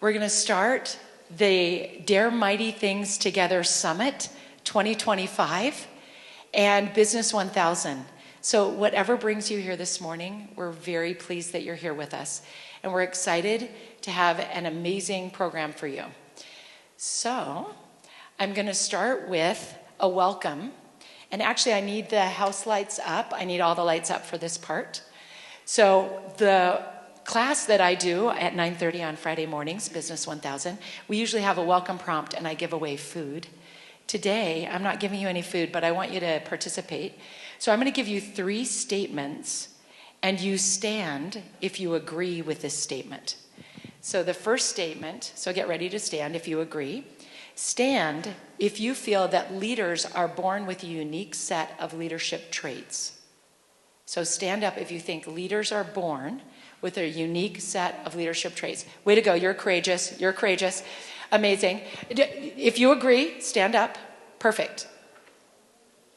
We're going to start the Dare Mighty Things Together Summit 2025 and Business 1000. So whatever brings you here this morning, we're very pleased that you're here with us. And we're excited to have an amazing program for you. So I'm going to start with a welcome. And actually, I need the house lights up. I need all the lights up for this part. So the class that I do at 9:30 on Friday mornings, Business 1000, we usually have a welcome prompt and I give away food. Today, I'm not giving you any food, but I want you to participate. So I'm going to give you 3 statements, and you stand if you agree with this statement. So the first statement, so get ready to stand if you agree. Stand if you feel that leaders are born with a unique set of leadership traits. So stand up if you think leaders are born with a unique set of leadership traits. Way to go, you're courageous, you're courageous. Amazing. If you agree, stand up. Perfect.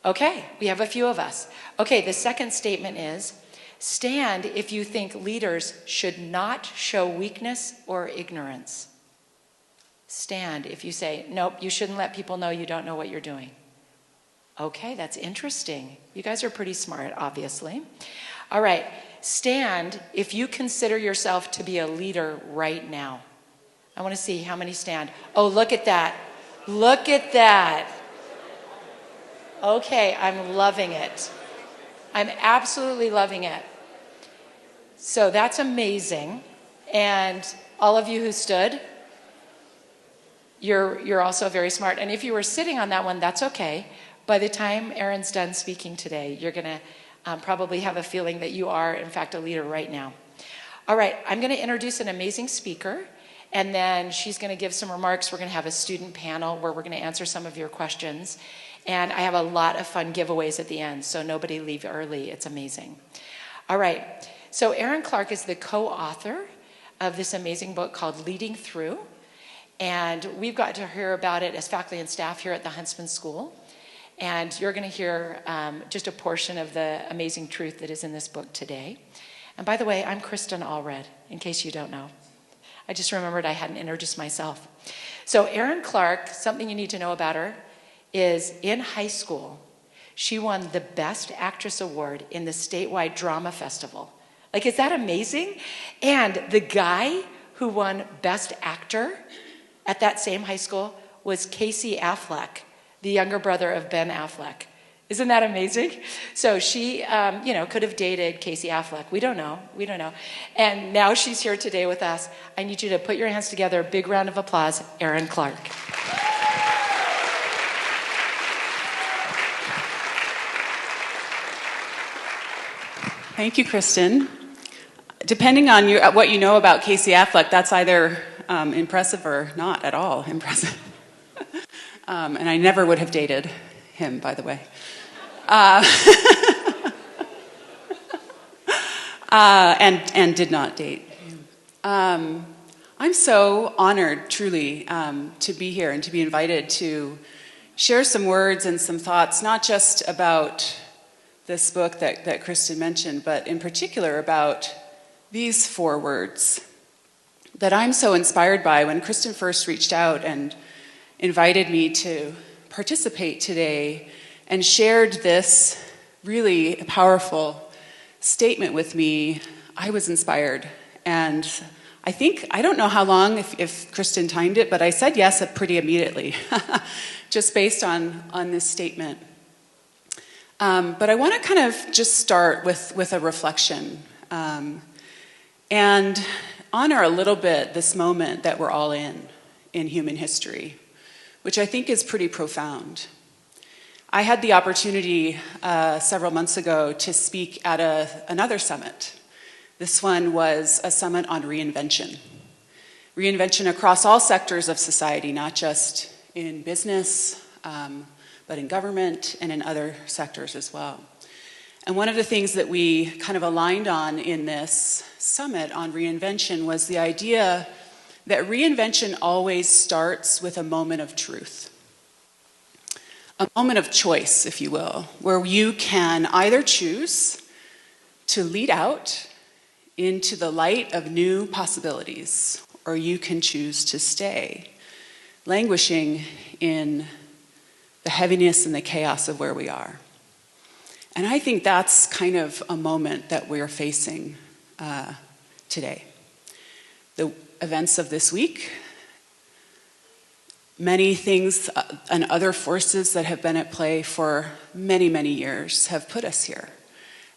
Okay, we have a few of us. Okay, the second statement is, stand if you think leaders should not show weakness or ignorance. Stand if you say, nope, you shouldn't let people know you don't know what you're doing. Okay, that's interesting. You guys are pretty smart, obviously. All right, stand if you consider yourself to be a leader right now. I want to see how many stand. Oh, look at that. Look at that. Okay, I'm loving it. I'm absolutely loving it. So that's amazing. And all of you who stood, you're also very smart. And if you were sitting on that one, that's okay. By the time Erin's done speaking today, you're going to probably have a feeling that you are, in fact, a leader right now. All right, I'm going to introduce an amazing speaker, and then she's going to give some remarks. We're going to have a student panel where we're going to answer some of your questions. And I have a lot of fun giveaways at the end, so nobody leave early. It's amazing. All right, so Erin Clark is the co-author of this amazing book called Leading Through. And we've got to hear about it as faculty and staff here at the Huntsman School. And you're going to hear just a portion of the amazing truth that is in this book today. And by the way, I'm Kristen Allred, in case you don't know. I just remembered I hadn't introduced myself. So Erin Clark, something you need to know about her, is in high school, she won the Best Actress Award in the statewide drama festival. Like, is that amazing? And the guy who won Best Actor at that same high school was Casey Affleck, the younger brother of Ben Affleck. Isn't that amazing? So she, could have dated Casey Affleck. We don't know. We don't know. And now she's here today with us. I need you to put your hands together. Big round of applause, Erin Clark. Thank you, Kristen. Depending on what you know about Casey Affleck, that's either impressive or not at all impressive. And I never would have dated him, by the way. And did not date him. I'm so honored, truly, to be here and to be invited to share some words and some thoughts, not just about this book that Kristen mentioned, but in particular about these 4 words that I'm so inspired by. When Kristen first reached out and invited me to participate today and shared this really powerful statement with me, I was inspired. And I don't know how long, if Kristen timed it, but I said yes pretty immediately, just based on this statement. But I want to kind of just start with a reflection and honor a little bit this moment that we're all in human history, which I think is pretty profound. I had the opportunity several months ago to speak at another summit. This one was a summit on reinvention. Reinvention across all sectors of society, not just in business, but in government and in other sectors as well. And one of the things that we kind of aligned on in this summit on reinvention was the idea that reinvention always starts with a moment of truth. A moment of choice, if you will, where you can either choose to lead out into the light of new possibilities, or you can choose to stay, languishing in the heaviness and the chaos of where we are. And I think that's kind of a moment that we're facing today. The events of this week, many things and other forces that have been at play for many, many years have put us here.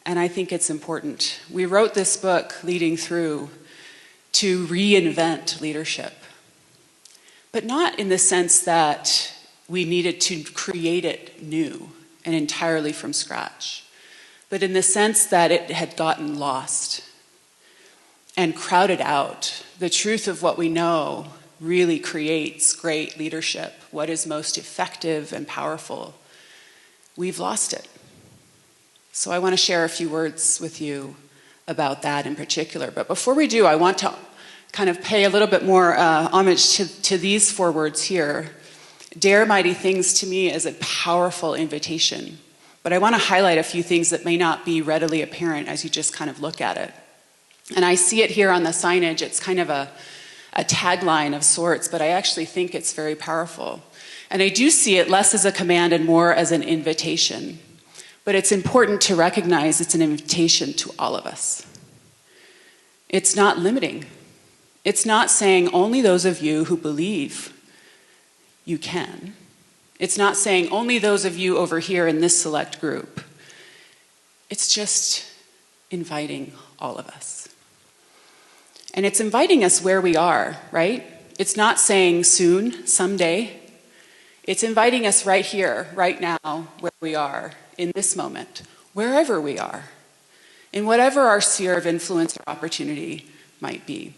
And I think it's important. We wrote this book, Leading Through, to reinvent leadership. But not in the sense that we needed to create it new and entirely from scratch, but in the sense that it had gotten lost and crowded out. The truth of what we know really creates great leadership, what is most effective and powerful. We've lost it. So I want to share a few words with you about that in particular. But before we do, I want to kind of pay a little bit more homage to these 4 words here. Dare mighty things to me is a powerful invitation. But I want to highlight a few things that may not be readily apparent as you just kind of look at it. And I see it here on the signage. It's kind of a tagline of sorts, but I actually think it's very powerful. And I do see it less as a command and more as an invitation. But it's important to recognize it's an invitation to all of us. It's not limiting. It's not saying only those of you who believe you can. It's not saying only those of you over here in this select group. It's just inviting all of us. And it's inviting us where we are, right? It's not saying soon, someday. It's inviting us right here, right now, where we are, in this moment, wherever we are, in whatever our sphere of influence or opportunity might be.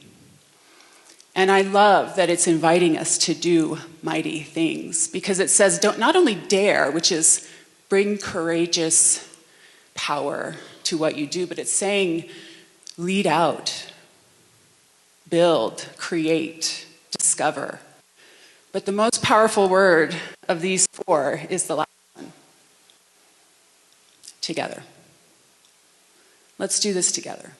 And I love that it's inviting us to do mighty things, because it says don't not only dare, which is bring courageous power to what you do, but it's saying lead out, build, create, discover. But the most powerful word of these 4 is the last one. Together. Let's do this together.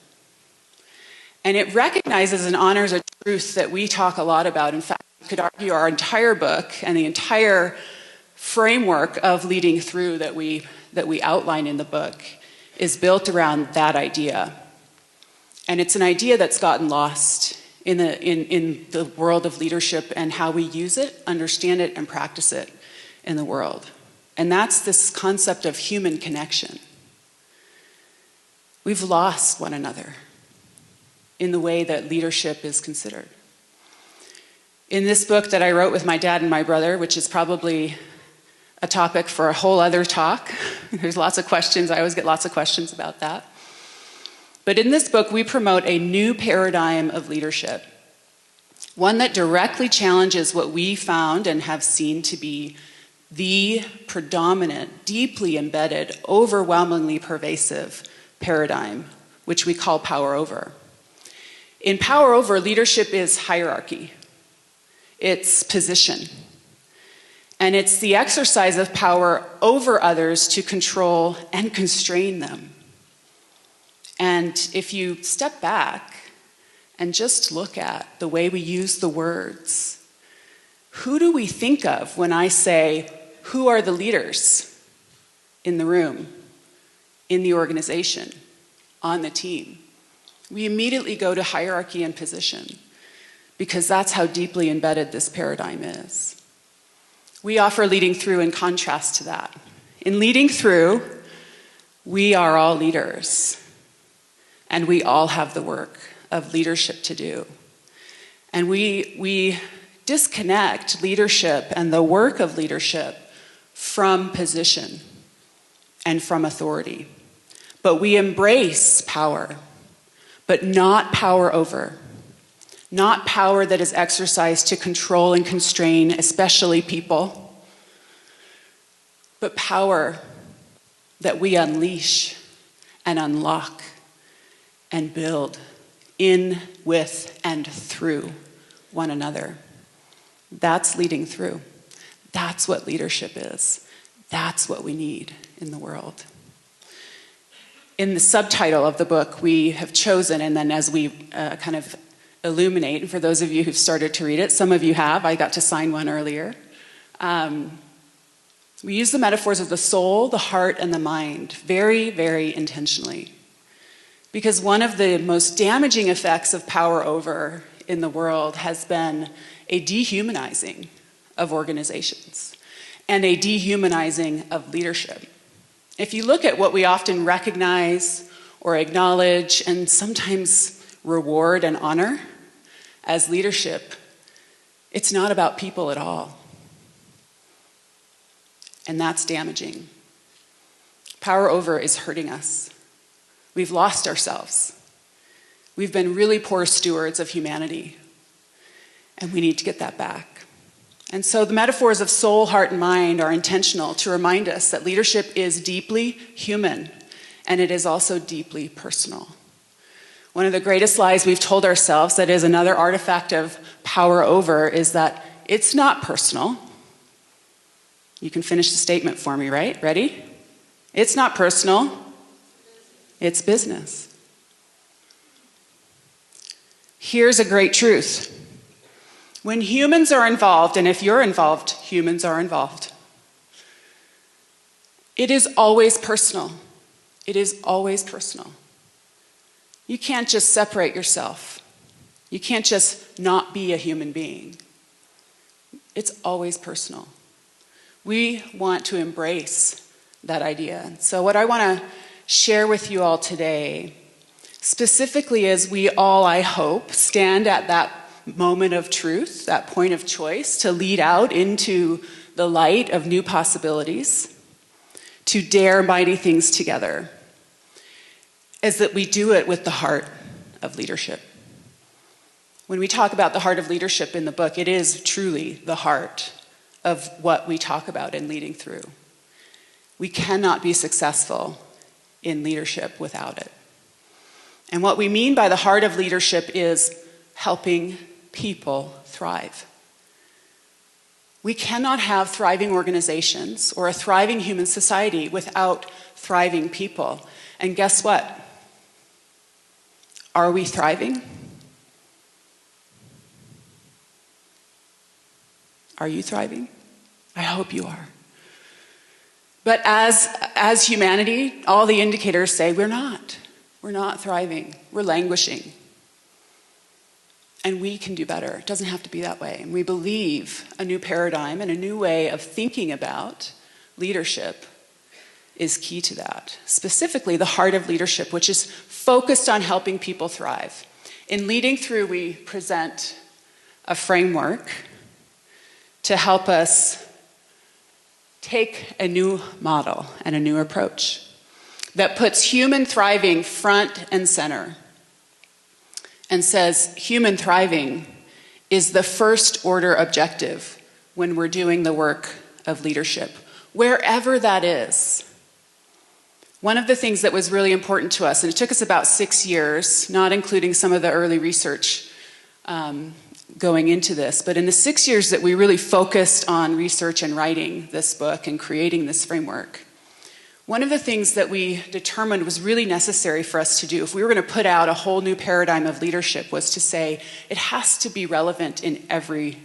And it recognizes and honors a truth that we talk a lot about. In fact, you could argue our entire book and the entire framework of leading through that we outline in the book is built around that idea. And it's an idea that's gotten lost in the world of leadership and how we use it, understand it, and practice it in the world. And that's this concept of human connection. We've lost one another in the way that leadership is considered. In this book that I wrote with my dad and my brother, which is probably a topic for a whole other talk, there's lots of questions, I always get lots of questions about that. But in this book, we promote a new paradigm of leadership, one that directly challenges what we found and have seen to be the predominant, deeply embedded, overwhelmingly pervasive paradigm, which we call power over. In power over, leadership is hierarchy. It's position. And it's the exercise of power over others to control and constrain them. And if you step back and just look at the way we use the words, who do we think of when I say, who are the leaders in the room, in the organization, on the team? We immediately go to hierarchy and position because that's how deeply embedded this paradigm is. We offer leading through in contrast to that. In leading through, we are all leaders, and we all have the work of leadership to do. And we disconnect leadership and the work of leadership from position and from authority. But we embrace power, but not power over. Not power that is exercised to control and constrain, especially people, but power that we unleash and unlock and build in, with, and through one another. That's leading through. That's what leadership is. That's what we need in the world. In the subtitle of the book, we have chosen, and then as we kind of illuminate. And for those of you who've started to read it, some of you have. I got to sign one earlier. We use the metaphors of the soul, the heart, and the mind very, very intentionally. Because one of the most damaging effects of power over in the world has been a dehumanizing of organizations and a dehumanizing of leadership. If you look at what we often recognize or acknowledge and sometimes reward and honor as leadership, it's not about people at all. And that's damaging. Power over is hurting us. We've lost ourselves. We've been really poor stewards of humanity. And we need to get that back. And so the metaphors of soul, heart, and mind are intentional to remind us that leadership is deeply human, and it is also deeply personal. One of the greatest lies we've told ourselves, that is another artifact of power over, is that it's not personal. You can finish the statement for me, right? Ready? It's not personal. It's business. Here's a great truth. When humans are involved, and if you're involved, humans are involved, it is always personal. It is always personal. You can't just separate yourself. You can't just not be a human being. It's always personal. We want to embrace that idea. So what I want to share with you all today, specifically as we all, I hope, stand at that moment of truth, that point of choice, to lead out into the light of new possibilities, to dare mighty things together, is that we do it with the heart of leadership. When we talk about the heart of leadership in the book, it is truly the heart of what we talk about in leading through. We cannot be successful in leadership without it. And what we mean by the heart of leadership is helping people thrive. We cannot have thriving organizations or a thriving human society without thriving people. And guess what? Are we thriving? Are you thriving? I hope you are. But as humanity, all the indicators say we're not. We're not thriving. We're languishing. And we can do better. It doesn't have to be that way. And we believe a new paradigm and a new way of thinking about leadership is key to that. Specifically, the heart of leadership, which is focused on helping people thrive. In Leading Through, we present a framework to help us take a new model and a new approach that puts human thriving front and center and says human thriving is the first order objective when we're doing the work of leadership, wherever that is. One of the things that was really important to us, and it took us about 6 years, not including some of the early research going into this, but in the 6 years that we really focused on research and writing this book and creating this framework, one of the things that we determined was really necessary for us to do, if we were going to put out a whole new paradigm of leadership, was to say it has to be relevant in every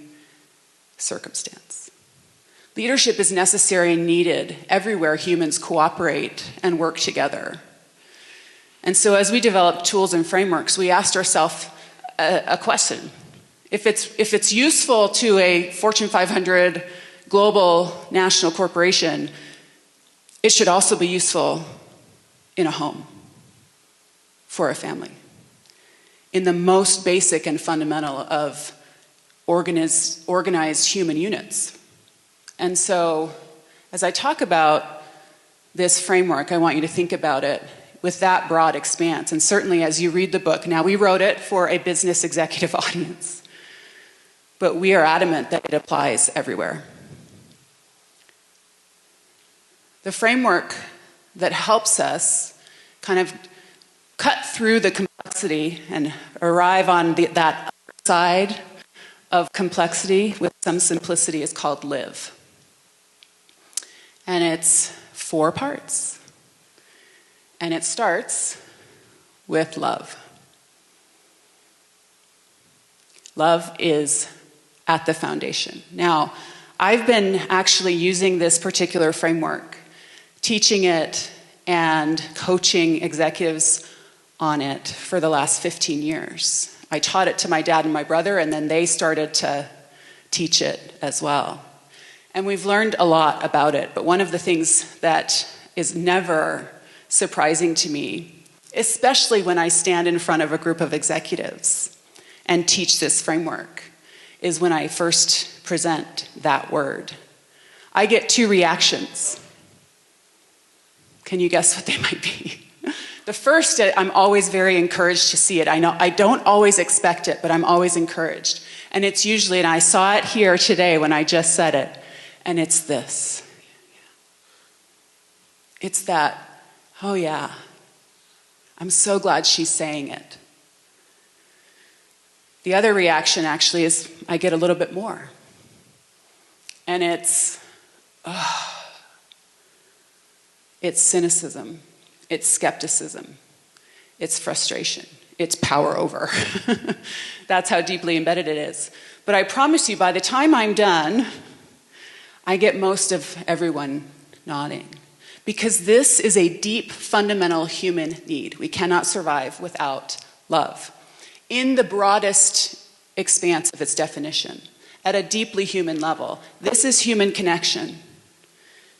circumstance. Leadership is necessary and needed everywhere humans cooperate and work together. And so as we developed tools and frameworks, we asked ourselves a question. If it's useful to a Fortune 500 global national corporation, it should also be useful in a home for a family, in the most basic and fundamental of organized human units. And so as I talk about this framework, I want you to think about it with that broad expanse. And certainly as you read the book, now we wrote it for a business executive audience, but we are adamant that it applies everywhere. The framework that helps us kind of cut through the complexity and arrive on that side of complexity with some simplicity is called LIVE. And it's 4 parts. And it starts with love. Love is at the foundation. Now, I've been actually using this particular framework, teaching it and coaching executives on it for the last 15 years. I taught it to my dad and my brother, and then they started to teach it as well. And we've learned a lot about it, but one of the things that is never surprising to me, especially when I stand in front of a group of executives and teach this framework, is when I first present that word. I get two reactions. Can you guess what they might be? The first, I'm always very encouraged to see it. I know I don't always expect it, but I'm always encouraged. And it's usually, and I saw it here today when I just said it, and it's this. It's that, oh yeah, I'm so glad she's saying it. The other reaction actually is I get a little bit more. And it's cynicism, it's skepticism, it's frustration, it's power over. That's how deeply embedded it is. But I promise you, by the time I'm done, I get most of everyone nodding. Because this is a deep, fundamental human need. We cannot survive without love. In the broadest expanse of its definition, at a deeply human level, this is human connection.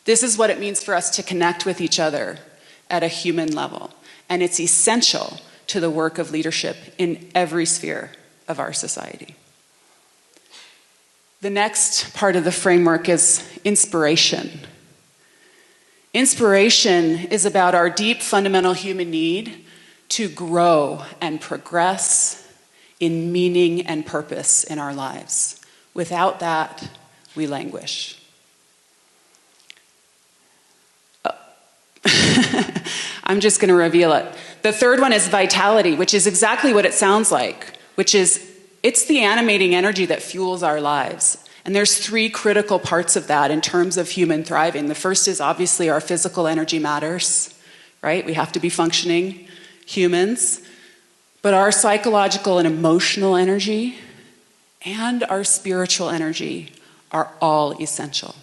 This is what it means for us to connect with each other at a human level. And it's essential to the work of leadership in every sphere of our society. The next part of the framework is inspiration. Inspiration is about our deep fundamental human need to grow and progress in meaning and purpose in our lives. Without that, we languish. I'm just going to reveal it. The third one is vitality, which is exactly what it sounds like, which is it's the animating energy that fuels our lives. And there's three critical parts of that in terms of human thriving. The first is obviously our physical energy matters, right? We have to be functioning humans. But our psychological and emotional energy and our spiritual energy are all essential.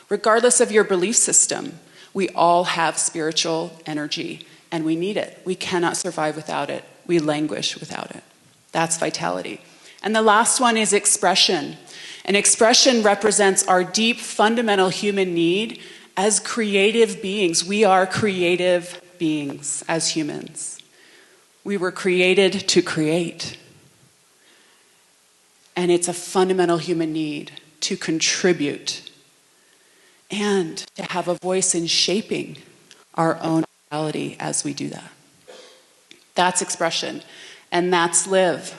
Regardless of your belief system, we all have spiritual energy and we need it. We cannot survive without it. We languish without it. That's vitality. And the last one is expression. And expression represents our deep fundamental human need as creative beings. We are creative beings as humans. We were created to create. And it's a fundamental human need to contribute and to have a voice in shaping our own reality as we do that. That's expression, and that's live.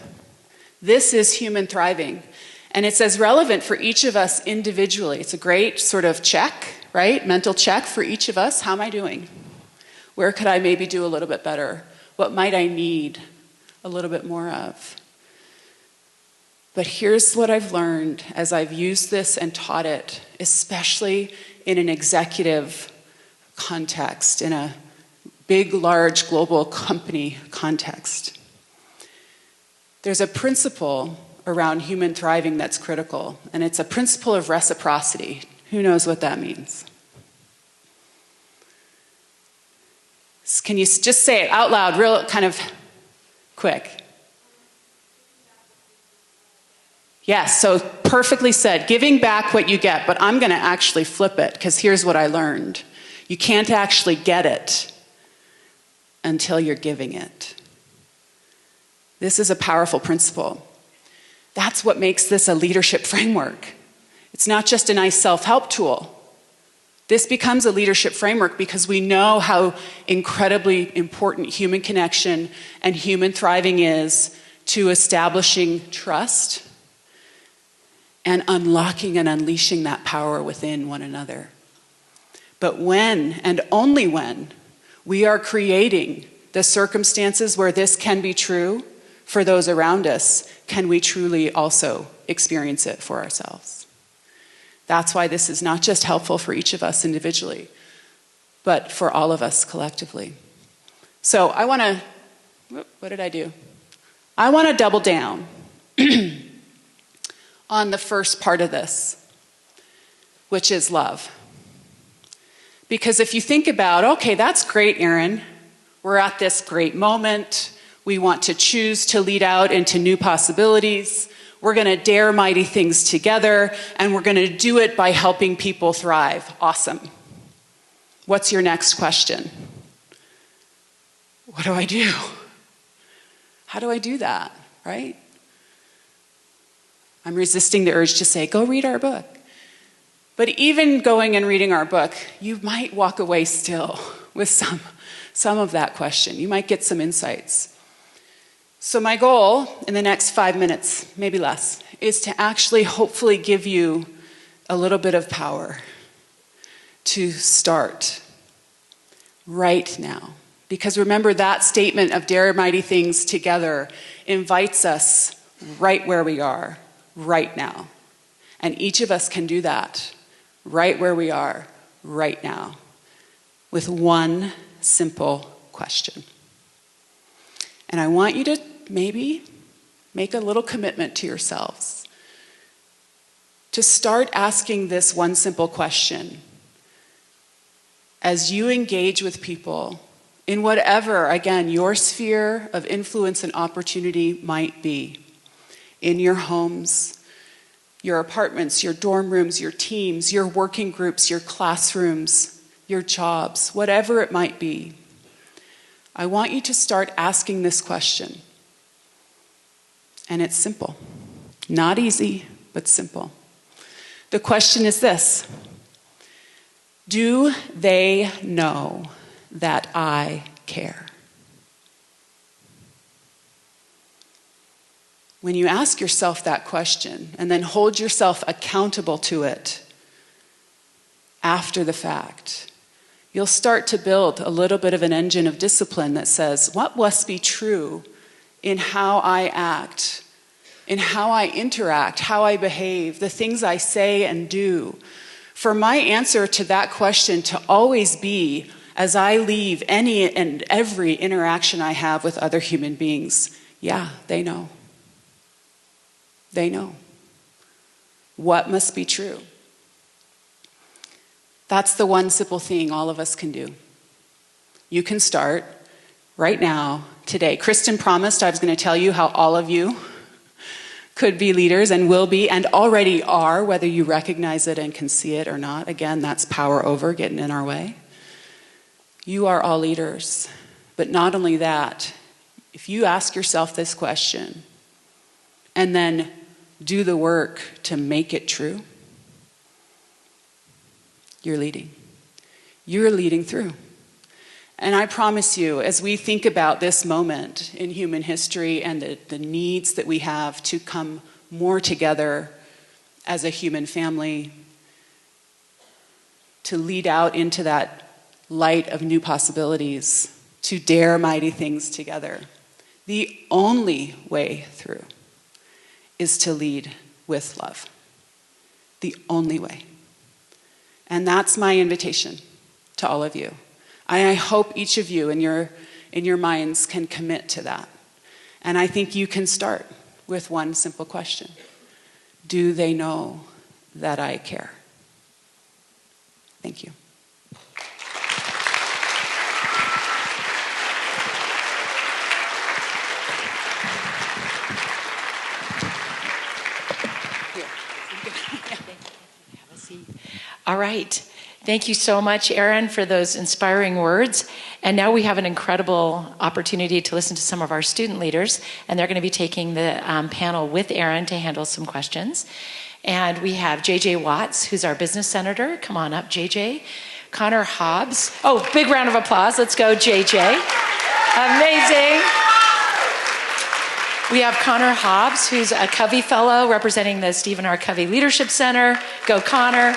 This is human thriving, and it's as relevant for each of us individually. It's a great sort of check, right? Mental check for each of us. How am I doing? Where could I maybe do a little bit better? What might I need a little bit more of? But here's what I've learned as I've used this and taught it, especially in an executive context, in a big, large, global company context. There's a principle around human thriving that's critical, and it's a principle of reciprocity. Who knows what that means? Can you just say it out loud, real kind of quick? Yes, so perfectly said. Giving back what you get, but I'm going to actually flip it, because here's what I learned. You can't actually get it until you're giving it. This is a powerful principle. That's what makes this a leadership framework. It's not just a nice self-help tool. This becomes a leadership framework because we know how incredibly important human connection and human thriving is to establishing trust and unlocking and unleashing that power within one another. But when, and only when, we are creating the circumstances where this can be true for those around us, can we truly also experience it for ourselves. That's why this is not just helpful for each of us individually, but for all of us collectively. So I want to, what did I do? I want to double down. on the first part of this, which is love. Because if you think about, okay, that's great, Erin. We're at this great moment. We want to choose to lead out into new possibilities. We're going to dare mighty things together, and we're going to do it by helping people thrive. Awesome. What's your next question? What do I do? How do I do that, right? I'm resisting the urge to say, go read our book. But even going and reading our book, you might walk away still with some of that question. You might get some insights. So my goal in the next 5 minutes, maybe less, is to actually hopefully give you a little bit of power to start right now. Because remember, that statement of dare mighty things together invites us right where we are, right now. And each of us can do that right where we are, right now, with one simple question. And I want you to maybe make a little commitment to yourselves to start asking this one simple question as you engage with people in whatever, again, your sphere of influence and opportunity might be. In your homes, your apartments, your dorm rooms, your teams, your working groups, your classrooms, your jobs, whatever it might be. I want you to start asking this question. And it's simple. Not easy, but simple. The question is this: do they know that I care? When you ask yourself that question and then hold yourself accountable to it after the fact, you'll start to build a little bit of an engine of discipline that says, what must be true in how I act, in how I interact, how I behave, the things I say and do, for my answer to that question to always be, as I leave any and every interaction I have with other human beings, yeah, they know. They know. What must be true? That's the one simple thing all of us can do. You can start right now, today. Kristen promised I was going to tell you how all of you could be leaders and will be and already are, whether you recognize it and can see it or not. Again, that's power over getting in our way. You are all leaders. But not only that, if you ask yourself this question and then do the work to make it true, you're leading. You're leading through. And I promise you, as we think about this moment in human history and the needs that we have to come more together as a human family, to lead out into that light of new possibilities, to dare mighty things together, the only way through is to lead with love. The only way. And that's my invitation to all of you. I hope each of you in your minds can commit to that. And I think you can start with one simple question. Do they know that I care? Thank you. All right. Thank you so much, Erin, for those inspiring words. And now we have an incredible opportunity to listen to some of our student leaders, and they're going to be taking the panel with Erin to handle some questions. And we have JJ Watts, who's our business senator. Come on up, JJ. Connor Hobbs. Oh, big round of applause. Let's go, JJ. Amazing. We have Connor Hobbs, who's a Covey Fellow representing the Stephen R. Covey Leadership Center. Go, Connor.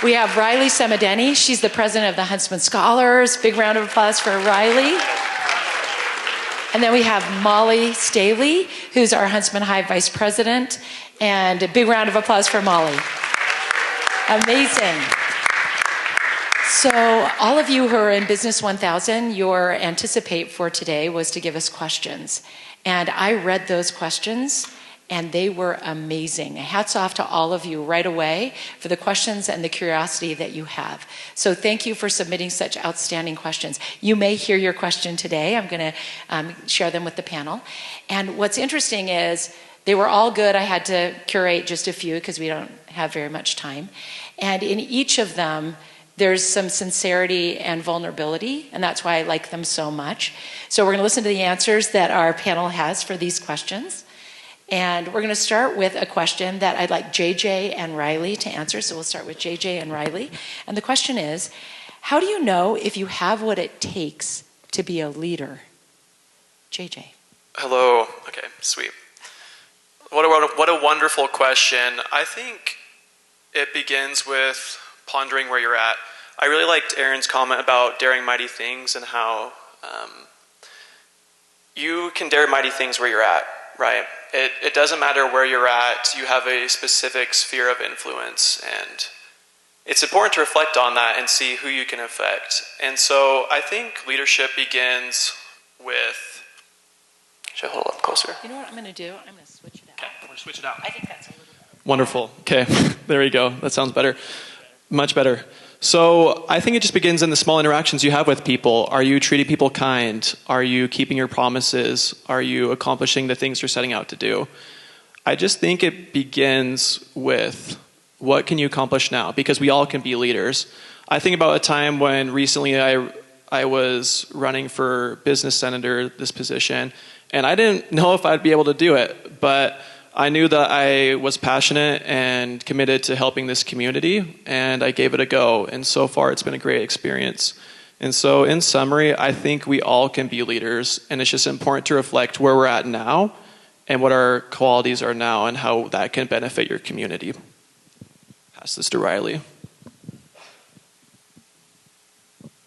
We have Riley Semideni. She's the president of the Huntsman Scholars. Big round of applause for Riley. And then we have Molly Staley, who's our Huntsman High vice president. And a big round of applause for Molly. Amazing. So all of you who are in Business 1000, your anticipate for today was to give us questions. And I read those questions, and they were amazing. Hats off to all of you right away for the questions and the curiosity that you have. So thank you for submitting such outstanding questions. You may hear your question today. I'm going to share them with the panel. And what's interesting is they were all good. I had to curate just a few because we don't have very much time. And in each of them, there's some sincerity and vulnerability, and that's why I like them so much. So we're going to listen to the answers that our panel has for these questions. And we're going to start with a question that I'd like JJ and Riley to answer. So we'll start with JJ and Riley. And the question is, how do you know if you have what it takes to be a leader? JJ. Hello. Okay, sweet. What a wonderful question. I think it begins with pondering where you're at. I really liked Erin's comment about daring mighty things and how you can dare mighty things where you're at, right? It doesn't matter where you're at, you have a specific sphere of influence, and it's important to reflect on that and see who you can affect. And so I think leadership begins with, should I hold up closer? You know what I'm going to do? I'm going to switch it out. Okay, we're going to switch it out. I think that's a little better. Wonderful. Okay, there we go. That sounds better. Much better. So I think it just begins in the small interactions you have with people. Are you treating people kind? Are you keeping your promises? Are you accomplishing the things you're setting out to do? I just think it begins with what can you accomplish now? Because we all can be leaders. I think about a time when recently I was running for business senator, this position, and I didn't know if I'd be able to do it, but I knew that I was passionate and committed to helping this community, and I gave it a go. And so far, it's been a great experience. And so, in summary, I think we all can be leaders, and it's just important to reflect where we're at now and what our qualities are now and how that can benefit your community. Pass this to Riley.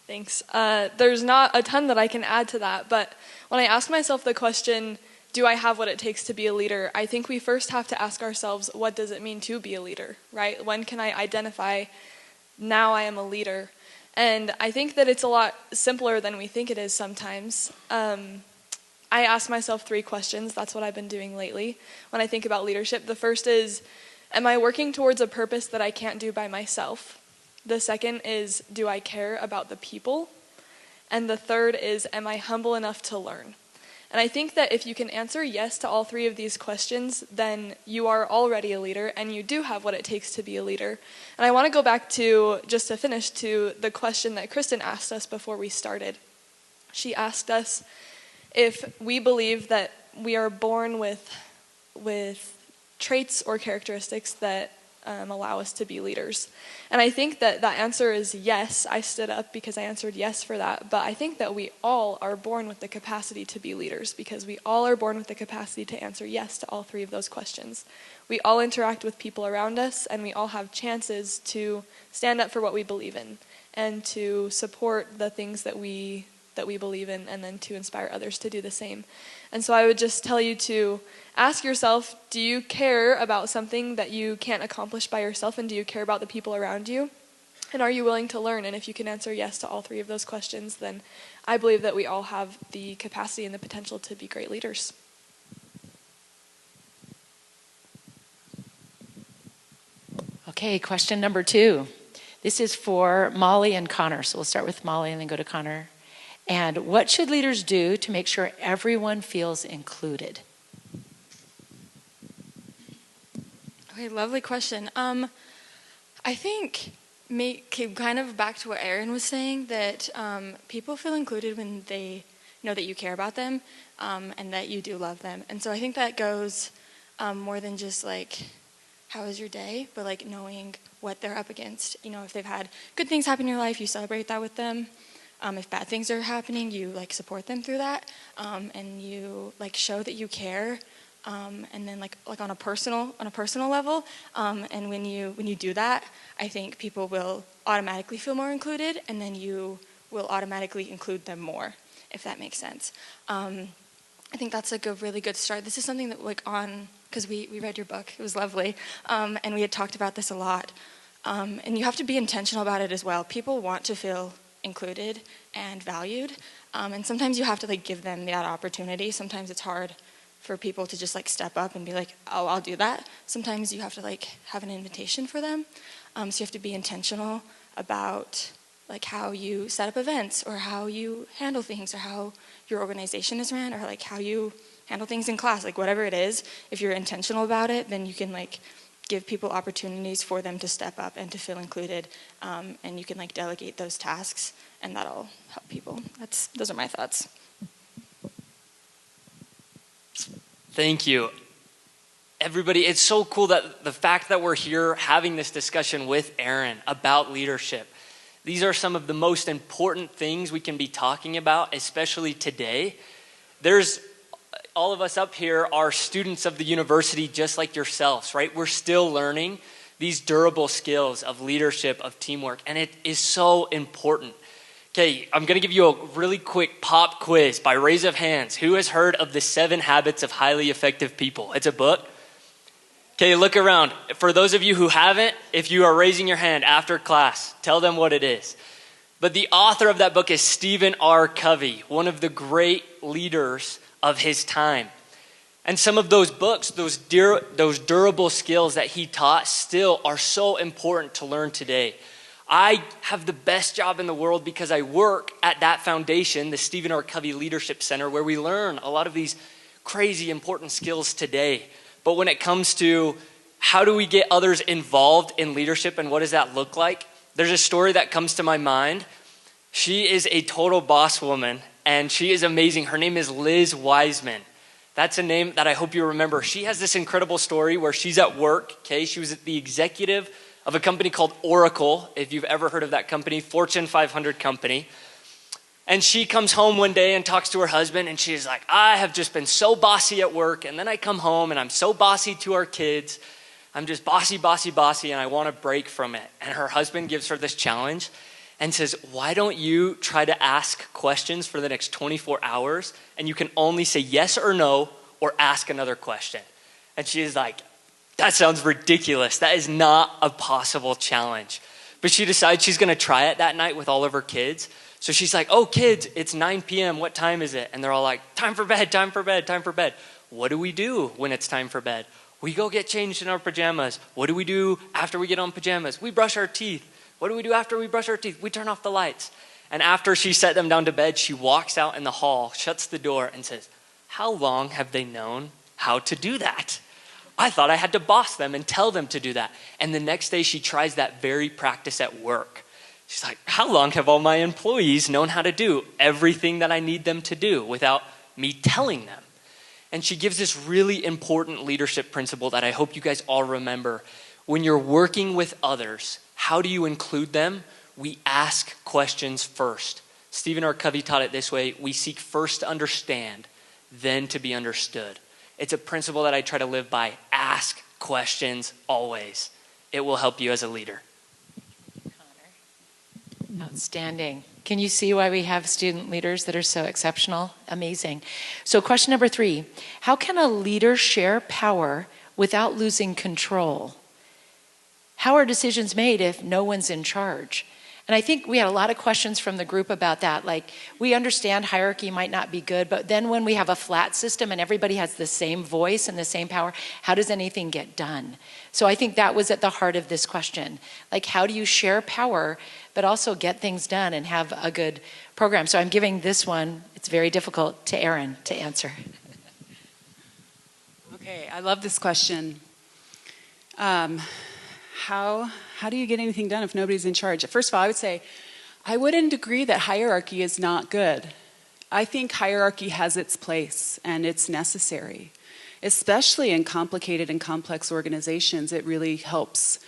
Thanks. There's not a ton that I can add to that, but when I ask myself the question, do I have what it takes to be a leader? I think we first have to ask ourselves, what does it mean to be a leader, right? When can I identify, now I am a leader? And I think that it's a lot simpler than we think it is sometimes. I ask myself 3 questions. That's what I've been doing lately when I think about leadership. The first is, am I working towards a purpose that I can't do by myself? The second is, do I care about the people? And the third is, am I humble enough to learn? And I think that if you can answer yes to all 3 of these questions, then you are already a leader and you do have what it takes to be a leader. And I want to go back to, just to finish, to the question that Kristen asked us before we started. She asked us if we believe that we are born with traits or characteristics that allow us to be leaders. And I think that that answer is yes. I stood up because I answered yes for that. But I think that we all are born with the capacity to be leaders because we all are born with the capacity to answer yes to all 3 of those questions. We all interact with people around us, and we all have chances to stand up for what we believe in and to support the things that we believe in, and then to inspire others to do the same. And so I would just tell you to ask yourself, do you care about something that you can't accomplish by yourself, and do you care about the people around you? And are you willing to learn? And if you can answer yes to all 3 of those questions, then I believe that we all have the capacity and the potential to be great leaders. Okay, question number 2. This is for Molly and Connor. So we'll start with Molly and then go to Connor. And what should leaders do to make sure everyone feels included? Okay, lovely question. I think kind of back to what Erin was saying, that people feel included when they know that you care about them and that you do love them. And so I think that goes more than just like, how was your day? But like knowing what they're up against. You know, if they've had good things happen in your life, you celebrate that with them. If bad things are happening, you like support them through that, and you like show that you care, and then like on a personal level. And when you do that, I think people will automatically feel more included, and then you will automatically include them more, if that makes sense. I think that's like a really good start. This is something that because we read your book, it was lovely, and we had talked about this a lot. And you have to be intentional about it as well. People want to feel included and valued, And sometimes you have to like give them that opportunity. Sometimes it's hard for people to just like step up and be like, oh, I'll do that. Sometimes you have to like have an invitation for them. So you have to be intentional about like how you set up events or how you handle things or how your organization is ran or like how you handle things in class, like whatever it is. If you're intentional about it, then you can like give people opportunities for them to step up and to feel included, and you can like delegate those tasks, and that'll help people. Those are my thoughts. Thank you. Everybody, it's so cool that the fact that we're here having this discussion with Erin about leadership. These are some of the most important things we can be talking about, especially today. All of us up here are students of the university just like yourselves, right? We're still learning these durable skills of leadership, of teamwork, and it is so important. Okay, I'm going to give you a really quick pop quiz by raise of hands. Who has heard of the 7 Habits of Highly Effective People? It's a book. Okay, look around. For those of you who haven't, if you are raising your hand after class, tell them what it is. But the author of that book is Stephen R. Covey, one of the great leaders of his time. And some of those books, those durable skills that he taught still are so important to learn today. I have the best job in the world because I work at that foundation, the Stephen R. Covey Leadership Center, where we learn a lot of these crazy important skills today. But when it comes to how do we get others involved in leadership and what does that look like, there's a story that comes to my mind. She is a total boss woman, and she is amazing. Her name is Liz Wiseman. That's a name that I hope you remember. She has this incredible story where she's at work, okay? She was the executive of a company called Oracle, if you've ever heard of that company, Fortune 500 company. And she comes home one day and talks to her husband, and she's like, I have just been so bossy at work, and then I come home and I'm so bossy to our kids. I'm just bossy, and I want to break from it. And her husband gives her this challenge and says, why don't you try to ask questions for the next 24 hours, and you can only say yes or no or ask another question. And she's like, that sounds ridiculous. That is not a possible challenge. But she decides she's going to try it that night with all of her kids. So she's like, oh, kids, it's 9 p.m. What time is it? And they're all like, time for bed, time for bed, time for bed. What do we do when it's time for bed? We go get changed in our pajamas. What do we do after we get on pajamas? We brush our teeth. What do we do after we brush our teeth? We turn off the lights. And after she set them down to bed, she walks out in the hall, shuts the door, and says, how long have they known how to do that? I thought I had to boss them and tell them to do that. And the next day she tries that very practice at work. She's like, how long have all my employees known how to do everything that I need them to do without me telling them? And she gives this really important leadership principle that I hope you guys all remember. When you're working with others, how do you include them? We ask questions first. Stephen R. Covey taught it this way: we seek first to understand, then to be understood. It's a principle that I try to live by. Ask questions always. It will help you as a leader. Outstanding. Can you see why we have student leaders that are so exceptional? Amazing. So question number 3, how can a leader share power without losing control? How are decisions made if no one's in charge? And I think we had a lot of questions from the group about that. Like, we understand hierarchy might not be good, but then when we have a flat system and everybody has the same voice and the same power, how does anything get done? So I think that was at the heart of this question. Like, how do you share power, but also get things done and have a good program? So I'm giving this one, it's very difficult, to Erin to answer. Okay, I love this question. How do you get anything done if nobody's in charge? First of all, I would say I wouldn't agree that hierarchy is not good. I think hierarchy has its place and it's necessary. Especially in complicated and complex organizations, it really helps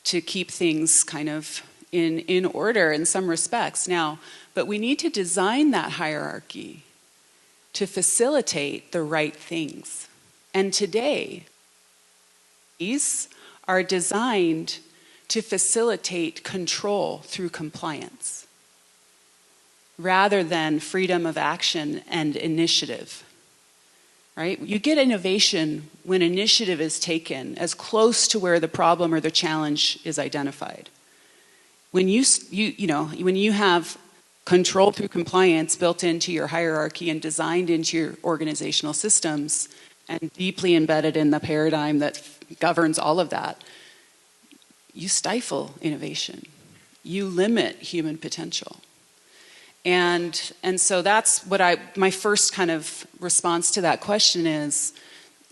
to keep things kind of in order in some respects. Now, but we need to design that hierarchy to facilitate the right things. And today, these are designed to facilitate control through compliance rather than freedom of action and initiative. Right? You get innovation when initiative is taken as close to where the problem or the challenge is identified. When you have control through compliance built into your hierarchy and designed into your organizational systems and deeply embedded in the paradigm that governs all of that, you stifle innovation. You limit human potential. And so that's what my first kind of response to that question is,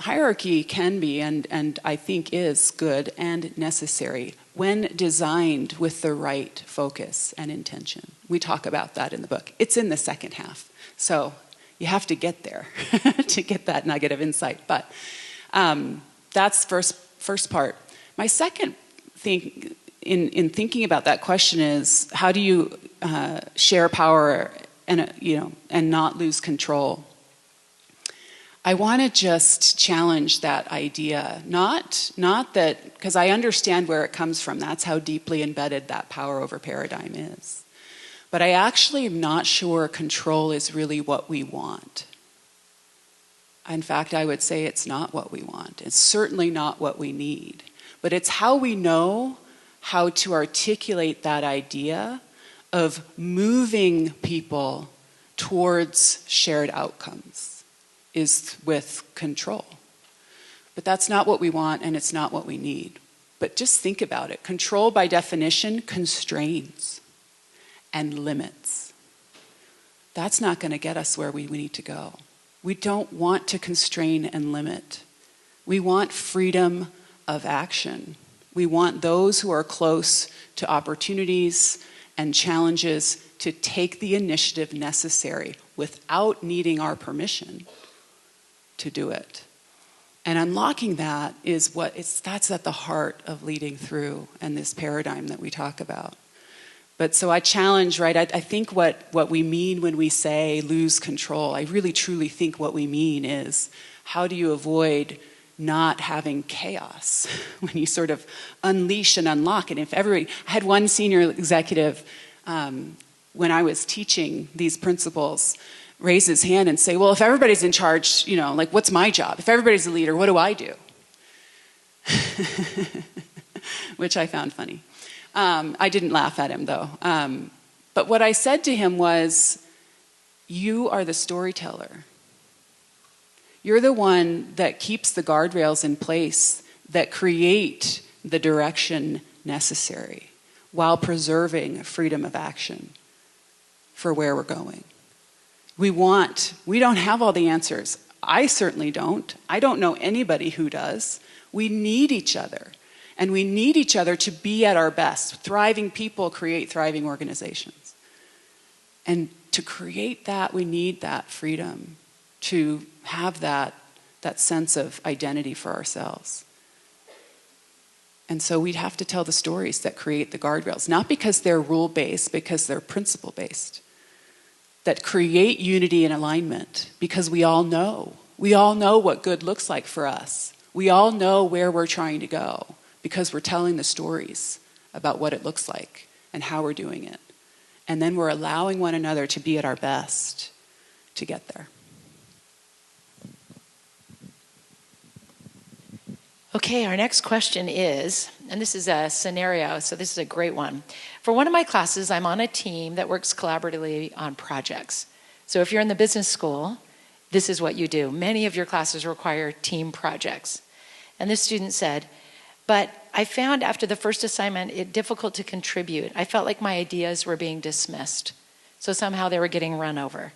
hierarchy can be, and I think is, good and necessary when designed with the right focus and intention. We talk about that in the book. It's in the second half. So you have to get there to get that nugget of insight. But that's first part. My second thing in thinking about that question is, how do you share power and not lose control? I want to just challenge that idea, not that, because I understand where it comes from. That's how deeply embedded that power over paradigm is. But I actually am not sure control is really what we want. In fact, I would say it's not what we want. It's certainly not what we need. But it's how we know how to articulate that idea of moving people towards shared outcomes is with control. But that's not what we want, and it's not what we need. But just think about it. Control, by definition, constrains and limits. That's not going to get us where we need to go. We don't want to constrain and limit. We want freedom of action. We want those who are close to opportunities and challenges to take the initiative necessary without needing our permission to do it. And unlocking that is that's at the heart of leading through and this paradigm that we talk about. But so I challenge, right, I think what we mean when we say lose control, I really truly think what we mean is, how do you avoid not having chaos when you sort of unleash and unlock it? I had one senior executive, when I was teaching these principles, raise his hand and say, well, if everybody's in charge, what's my job? If everybody's a leader, what do I do? Which I found funny. I didn't laugh at him, though. But what I said to him was, you are the storyteller. You're the one that keeps the guardrails in place that create the direction necessary while preserving freedom of action for where we're going. We don't have all the answers. I certainly don't. I don't know anybody who does. We need each other. And we need each other to be at our best. Thriving people create thriving organizations. And to create that, we need that freedom to have that sense of identity for ourselves. And so we'd have to tell the stories that create the guardrails, not because they're rule-based, because they're principle-based, that create unity and alignment, because we all know what good looks like for us. We all know where we're trying to go, because we're telling the stories about what it looks like and how we're doing it. And then we're allowing one another to be at our best to get there. Okay, our next question is, and this is a scenario, so this is a great one. For one of my classes, I'm on a team that works collaboratively on projects. So if you're in the business school, this is what you do. Many of your classes require team projects. And this student said, but I found after the first assignment it difficult to contribute. I felt like my ideas were being dismissed. So somehow they were getting run over.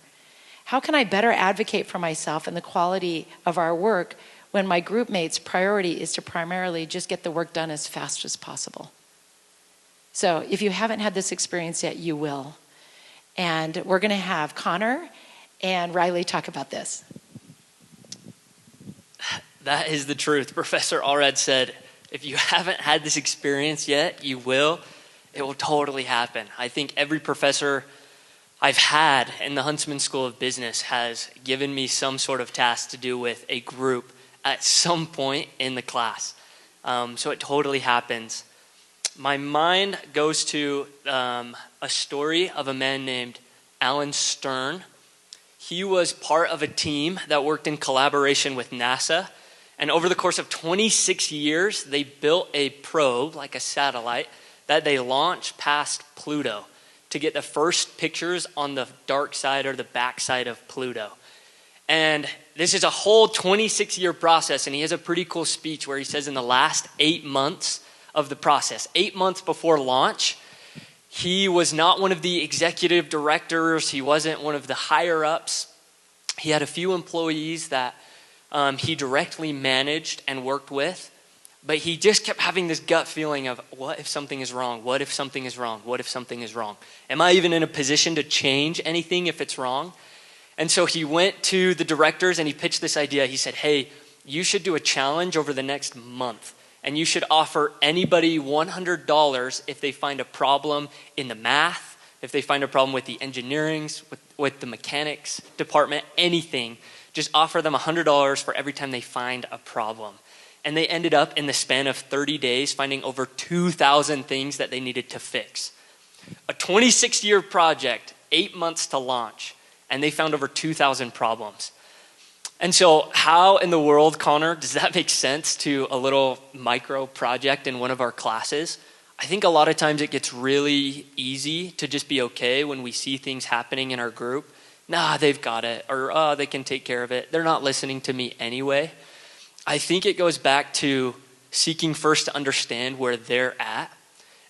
How can I better advocate for myself and the quality of our work when my group mates' priority is to primarily just get the work done as fast as possible? So if you haven't had this experience yet, you will. And we're going to have Connor and Riley talk about this. That is the truth. Professor Allred said, if you haven't had this experience yet, you will. It will totally happen. I think every professor I've had in the Huntsman School of Business has given me some sort of task to do with a group at some point in the class. So it totally happens. My mind goes to a story of a man named Alan Stern. He was part of a team that worked in collaboration with NASA. And over the course of 26 years, they built a probe, like a satellite, that they launched past Pluto to get the first pictures on the dark side or the back side of Pluto. And this is a whole 26-year process, and he has a pretty cool speech where he says in the last 8 months of the process, 8 months before launch, he was not one of the executive directors, he wasn't one of the higher-ups. He had a few employees that he directly managed and worked with, but he just kept having this gut feeling of, what if something is wrong? What if something is wrong? What if something is wrong? Am I even in a position to change anything if it's wrong? And so he went to the directors and he pitched this idea. He said, hey, you should do a challenge over the next month, and you should offer anybody $100 if they find a problem in the math, if they find a problem with the engineering, with the mechanics department, anything. Just offer them $100 for every time they find a problem. And they ended up in the span of 30 days finding over 2,000 things that they needed to fix. A 26-year project, 8 months to launch, and they found over 2,000 problems. And so how in the world, Connor, does that make sense to a little micro project in one of our classes? I think a lot of times it gets really easy to just be okay when we see things happening in our group. Nah, they've got it, or oh, they can take care of it. They're not listening to me anyway. I think it goes back to seeking first to understand where they're at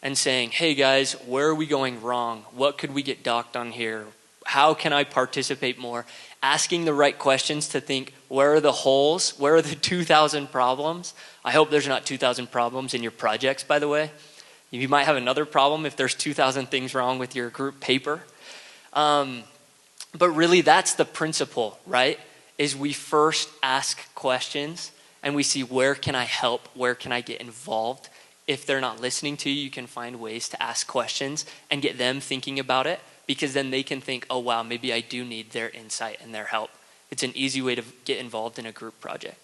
and saying, hey guys, where are we going wrong? What could we get docked on here? How can I participate more? Asking the right questions to think, where are the holes? Where are the 2,000 problems? I hope there's not 2,000 problems in your projects, by the way. You might have another problem if there's 2,000 things wrong with your group paper. But really that's the principle, right? Is we first ask questions and we see, where can I help? Where can I get involved? If they're not listening to you, you can find ways to ask questions and get them thinking about it, because then they can think, oh wow, maybe I do need their insight and their help. It's an easy way to get involved in a group project.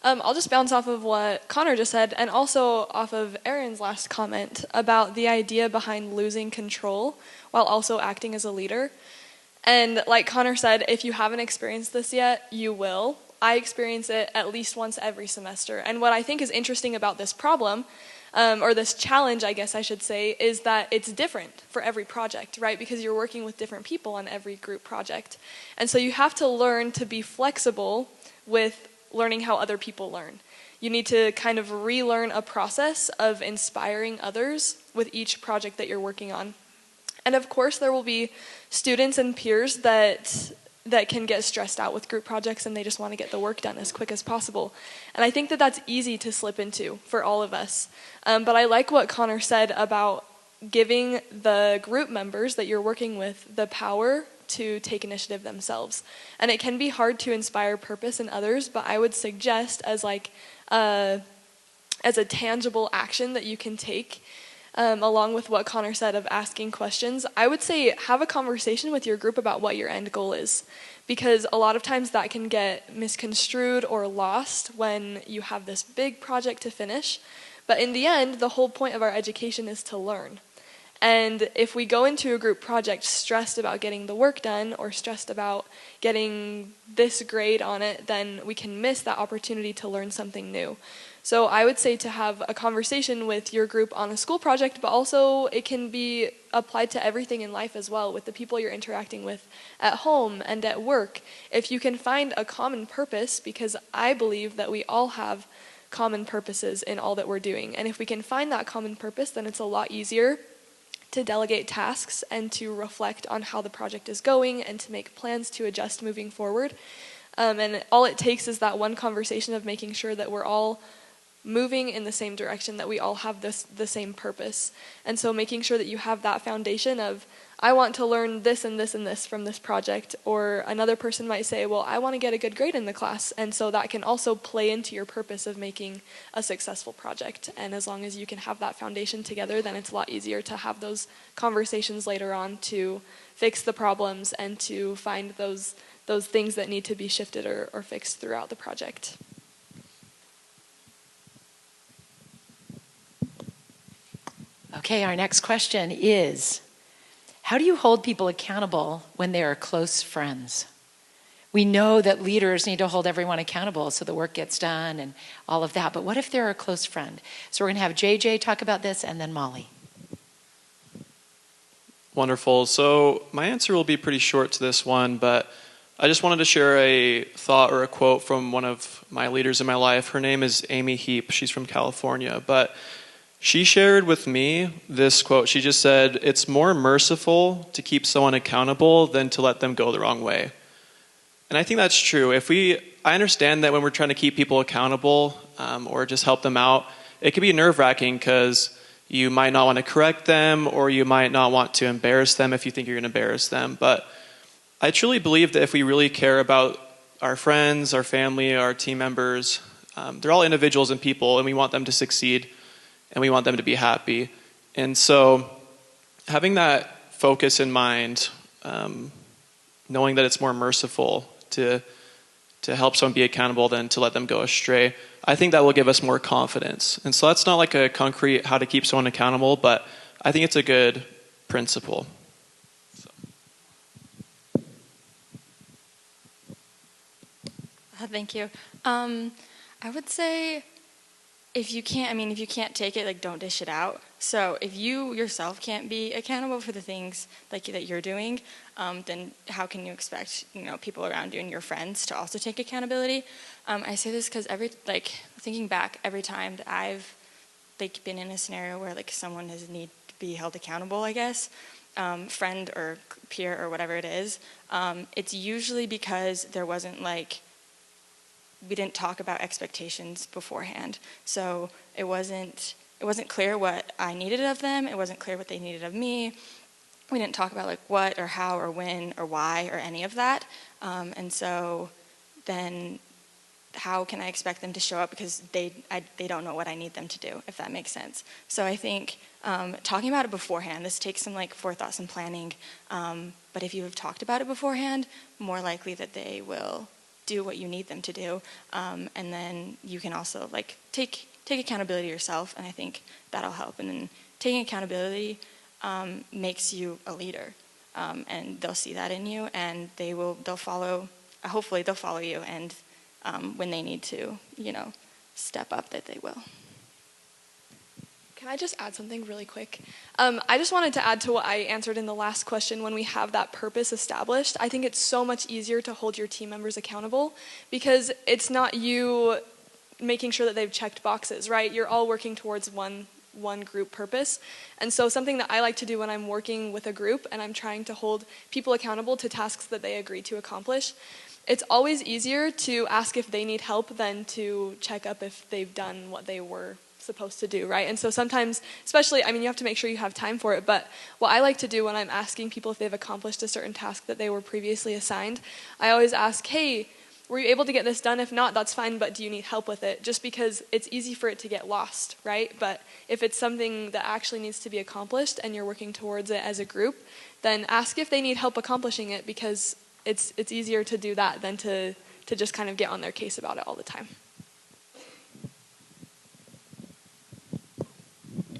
I'll just bounce off of what Connor just said, and also off of Erin's last comment about the idea behind losing control while also acting as a leader. And like Connor said, if you haven't experienced this yet, you will. I experience it at least once every semester. And what I think is interesting about this problem, or this challenge, I guess I should say, is that it's different for every project, right? Because you're working with different people on every group project. And so you have to learn to be flexible with learning how other people learn. You need to kind of relearn a process of inspiring others with each project that you're working on. And of course, there will be students and peers that can get stressed out with group projects and they just want to get the work done as quick as possible. And I think that that's easy to slip into for all of us. But I like what Connor said about giving the group members that you're working with the power to take initiative themselves. And it can be hard to inspire purpose in others, but I would suggest as a tangible action that you can take, along with what Connor said of asking questions, I would say have a conversation with your group about what your end goal is. Because a lot of times that can get misconstrued or lost when you have this big project to finish. But in the end, the whole point of our education is to learn. And if we go into a group project stressed about getting the work done or stressed about getting this grade on it, then we can miss that opportunity to learn something new. So I would say to have a conversation with your group on a school project, but also it can be applied to everything in life as well, with the people you're interacting with at home and at work. If you can find a common purpose, because I believe that we all have common purposes in all that we're doing. And if we can find that common purpose, then it's a lot easier to delegate tasks and to reflect on how the project is going and to make plans to adjust moving forward. And all it takes is that one conversation of making sure that we're all moving in the same direction, that we all have the same purpose. And so making sure that you have that foundation of, I want to learn this and this and this from this project, or another person might say, well, I want to get a good grade in the class, and so that can also play into your purpose of making a successful project. And as long as you can have that foundation together, then it's a lot easier to have those conversations later on to fix the problems and to find those things that need to be shifted or fixed throughout the project. Okay, our next question is, how do you hold people accountable when they are close friends? We know that leaders need to hold everyone accountable so the work gets done and all of that, but what if they're a close friend? So we're going to have JJ talk about this and then Molly. Wonderful. So my answer will be pretty short to this one, but I just wanted to share a thought or a quote from one of my leaders in my life. Her name is Amy Heap. She's from California, but she shared with me this quote. She just said, "It's more merciful to keep someone accountable than to let them go the wrong way." And I think that's true. I understand that when we're trying to keep people accountable or just help them out, it can be nerve-wracking because you might not want to correct them, or you might not want to embarrass them if you think you're going to embarrass them. But I truly believe that if we really care about our friends, our family, our team members, they're all individuals and people, and we want them to succeed, and we want them to be happy. And so having that focus in mind, knowing that it's more merciful to help someone be accountable than to let them go astray, I think that will give us more confidence. And so that's not like a concrete how to keep someone accountable, but I think it's a good principle. So. Thank you. I would say if you can't take it, like, don't dish it out. So if you yourself can't be accountable for the things like that you're doing, then how can you expect people around you and your friends to also take accountability? I say this because thinking back, every time that I've been in a scenario where someone has need to be held accountable, I guess, friend or peer or whatever it is, it's usually because there wasn't we didn't talk about expectations beforehand. So it wasn't clear what I needed of them. It wasn't clear what they needed of me. We didn't talk about what or how or when or why or any of that. And so then how can I expect them to show up because they don't know what I need them to do, if that makes sense. So I think talking about it beforehand, this takes some forethought, some planning. But if you have talked about it beforehand, more likely that they will do what you need them to do, and then you can also take accountability yourself, and I think that'll help. And then taking accountability makes you a leader, and they'll see that in you, and they'll follow. Hopefully, they'll follow you, and when they need to, step up, that they will. Can I just add something really quick? I just wanted to add to what I answered in the last question. When we have that purpose established, I think it's so much easier to hold your team members accountable because it's not you making sure that they've checked boxes, right? You're all working towards one group purpose. And so something that I like to do when I'm working with a group and I'm trying to hold people accountable to tasks that they agree to accomplish, it's always easier to ask if they need help than to check up if they've done what they were supposed to do, right? And so sometimes, especially, you have to make sure you have time for it, but what I like to do when I'm asking people if they've accomplished a certain task that they were previously assigned, I always ask, hey, were you able to get this done? If not, that's fine, but do you need help with it? Just because it's easy for it to get lost, right? But if it's something that actually needs to be accomplished and you're working towards it as a group, then ask if they need help accomplishing it, because it's easier to do that than to just kind of get on their case about it all the time.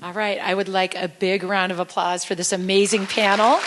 All right, I would like a big round of applause for this amazing panel.